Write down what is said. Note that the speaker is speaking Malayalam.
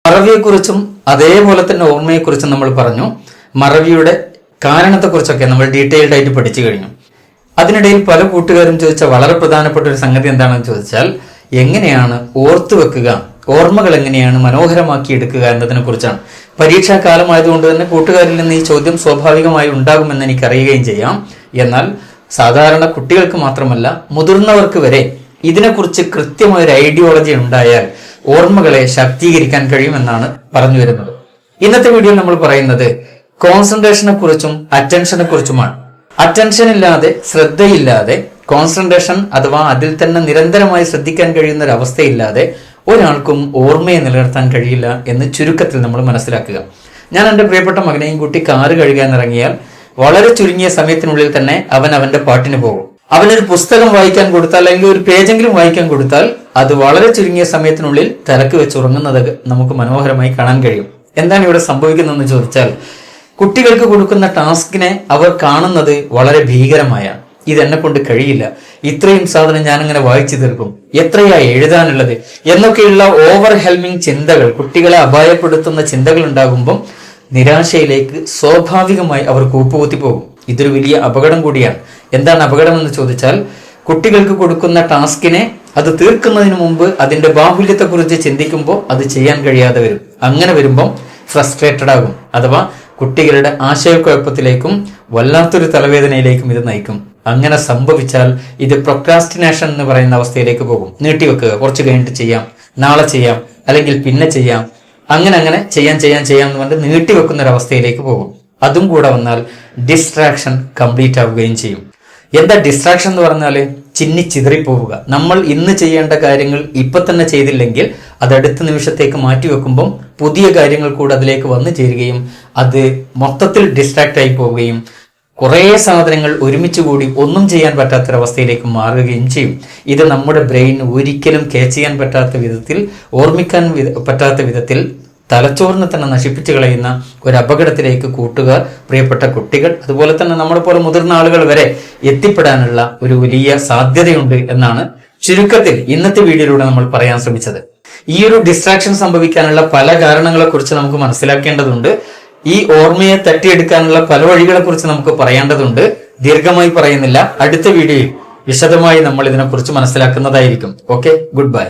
മറവിയെക്കുറിച്ചും അതേപോലെ തന്നെ ഓർമ്മയെക്കുറിച്ചും നമ്മൾ പറഞ്ഞു. മറവിയുടെ കാരണത്തെക്കുറിച്ചൊക്കെ നമ്മൾ ഡീറ്റെയിൽഡ് ആയിട്ട് പഠിച്ചു കഴിഞ്ഞു. അതിനിടയിൽ പല കൂട്ടുകാരും ചോദിച്ച വളരെ പ്രധാനപ്പെട്ട ഒരു സംഗതി എന്താണെന്ന് ചോദിച്ചാൽ, എങ്ങനെയാണ് ഓർത്തു വെക്കുക, ഓർമ്മകൾ എങ്ങനെയാണ് മനോഹരമാക്കി എടുക്കുക എന്നതിനെ കുറിച്ചാണ്. പരീക്ഷാ കാലമായതുകൊണ്ട് തന്നെ കൂട്ടുകാരിൽ നിന്ന് ഈ ചോദ്യം സ്വാഭാവികമായി ഉണ്ടാകുമെന്ന് എനിക്കറിയുകയും ചെയ്യാം. എന്നാൽ സാധാരണ കുട്ടികൾക്ക് മാത്രമല്ല മുതിർന്നവർക്ക് വരെ ഇതിനെക്കുറിച്ച് കൃത്യമായ ഒരു ഐഡിയോളജി ഉണ്ടായാൽ ഓർമ്മകളെ ശാക്തീകരിക്കാൻ കഴിയുമെന്നാണ് പറഞ്ഞു വരുന്നത്. ഇന്നത്തെ വീഡിയോയിൽ നമ്മൾ പറയുന്നത് കോൺസെൻട്രേഷനെ കുറിച്ചും അറ്റൻഷനെ കുറിച്ചുമാണ്. അറ്റൻഷൻ ഇല്ലാതെ, ശ്രദ്ധയില്ലാതെ, കോൺസെൻട്രേഷൻ അഥവാ അതിൽ തന്നെ നിരന്തരമായി ശ്രദ്ധിക്കാൻ കഴിയുന്ന ഒരു അവസ്ഥയില്ലാതെ ഒരാൾക്കും ഓർമ്മയെ നിലനിർത്താൻ കഴിയില്ല എന്ന് ചുരുക്കത്തിൽ നമ്മൾ മനസ്സിലാക്കുക. ഞാൻ എൻ്റെ പ്രിയപ്പെട്ട മകനെയും കൂട്ടി കാറ് കഴുകാൻ ഇറങ്ങിയാൽ വളരെ ചുരുങ്ങിയ സമയത്തിനുള്ളിൽ തന്നെ അവൻ അവന്റെ പാട്ടിന് പോകും. അവനൊരു പുസ്തകം വായിക്കാൻ കൊടുത്താൽ, അല്ലെങ്കിൽ ഒരു പേജെങ്കിലും വായിക്കാൻ കൊടുത്താൽ, അത് വളരെ ചുരുങ്ങിയ സമയത്തിനുള്ളിൽ തിരക്ക് വെച്ച് ഉറങ്ങുന്നത് നമുക്ക് മനോഹരമായി കാണാൻ കഴിയും. എന്താണ് ഇവിടെ സംഭവിക്കുന്നതെന്ന് ചോദിച്ചാൽ, കുട്ടികൾക്ക് കൊടുക്കുന്ന ടാസ്കിനെ അവർ കാണുന്നത് വളരെ ഭീകരമായ, ഇതെന്നെ കൊണ്ട് കഴിയില്ല, ഇത്രയും സാധനം ഞാനിങ്ങനെ വായിച്ചു തീർക്കും, എത്രയാ എഴുതാനുള്ളത് എന്നൊക്കെയുള്ള ഓവർഹെൽമിങ് ചിന്തകൾ, കുട്ടികളെ അപായപ്പെടുത്തുന്ന ചിന്തകൾ ഉണ്ടാകുമ്പം നിരാശയിലേക്ക് സ്വാഭാവികമായി അവർ കൂപ്പുകുത്തി പോകും. ഇതൊരു വലിയ അപകടം കൂടിയാണ്. എന്താണ് അപകടം എന്ന് ചോദിച്ചാൽ, കുട്ടികൾക്ക് കൊടുക്കുന്ന ടാസ്കിനെ അത് തീർക്കുന്നതിന് മുമ്പ് അതിന്റെ ബാഹുല്യത്തെക്കുറിച്ച് ചിന്തിക്കുമ്പോൾ അത് ചെയ്യാൻ കഴിയാതെ വരും. അങ്ങനെ വരുമ്പം ഫ്രസ്ട്രേറ്റഡ് ആകും. അഥവാ കുട്ടികളുടെ ആശയക്കുഴപ്പത്തിലേക്കും വല്ലാത്തൊരു തലവേദനയിലേക്കും ഇത് നയിക്കും. അങ്ങനെ സംഭവിച്ചാൽ ഇത് പ്രൊക്രാസ്റ്റിനേഷൻ എന്ന് പറയുന്ന അവസ്ഥയിലേക്ക് പോകും. നീട്ടിവെക്കുക, കുറച്ച് കഴിഞ്ഞിട്ട് ചെയ്യാം, നാളെ ചെയ്യാം, അല്ലെങ്കിൽ പിന്നെ ചെയ്യാം, അങ്ങനെ ചെയ്യാം എന്ന് പറഞ്ഞ് നീട്ടിവെക്കുന്ന ഒരു അവസ്ഥയിലേക്ക് പോകും. അതും കൂടെ വന്നാൽ ഡിസ്ട്രാക്ഷൻ കംപ്ലീറ്റ് ആവുകയും ചെയ്യും. എന്താ ഡിസ്ട്രാക്ഷൻ എന്ന് പറഞ്ഞാല്? ചിതറിപ്പോവുക. നമ്മൾ ഇന്ന് ചെയ്യേണ്ട കാര്യങ്ങൾ ഇപ്പൊ തന്നെ ചെയ്തില്ലെങ്കിൽ അത് അടുത്ത നിമിഷത്തേക്ക് മാറ്റിവെക്കുമ്പം പുതിയ കാര്യങ്ങൾ കൂടെ അതിലേക്ക് വന്നു ചേരുകയും അത് മൊത്തത്തിൽ ഡിസ്ട്രാക്ട് ആയി പോവുകയും കുറെ സാധനങ്ങൾ ഒരുമിച്ച് കൂടി ഒന്നും ചെയ്യാൻ പറ്റാത്തൊരവസ്ഥയിലേക്ക് മാറുകയും ചെയ്യും. ഇത് നമ്മുടെ ബ്രെയിൻ ഒരിക്കലും ക്യാച്ച് ചെയ്യാൻ പറ്റാത്ത വിധത്തിൽ, ഓർമ്മിക്കാൻ പറ്റാത്ത വിധത്തിൽ തലച്ചോറിനെ തന്നെ നശിപ്പിച്ചു കളയുന്ന ഒരു അപകടത്തിലേക്ക് കൂട്ടുകാർ, പ്രിയപ്പെട്ട കുട്ടികൾ, അതുപോലെ തന്നെ നമ്മളെ പോലെ മുതിർന്ന ആളുകൾ വരെ എത്തിപ്പെടാനുള്ള ഒരു വലിയ സാധ്യതയുണ്ട് എന്നാണ് ചുരുക്കത്തിൽ ഇന്നത്തെ വീഡിയോയിലൂടെ നമ്മൾ പറയാൻ ശ്രമിച്ചത്. ഈ ഒരു ഡിസ്ട്രാക്ഷൻ സംഭവിക്കാനുള്ള പല കാരണങ്ങളെ കുറിച്ച് നമുക്ക് മനസ്സിലാക്കേണ്ടതുണ്ട്. ഈ ഓർമ്മയെ തട്ടിയെടുക്കാനുള്ള പല വഴികളെ കുറിച്ച് നമുക്ക് പറയേണ്ടതുണ്ട്. ദീർഘമായി പറയുന്നില്ല, അടുത്ത വീഡിയോയിൽ വിശദമായി നമ്മൾ ഇതിനെക്കുറിച്ച് മനസ്സിലാക്കുന്നതായിരിക്കും. Okay, good bye.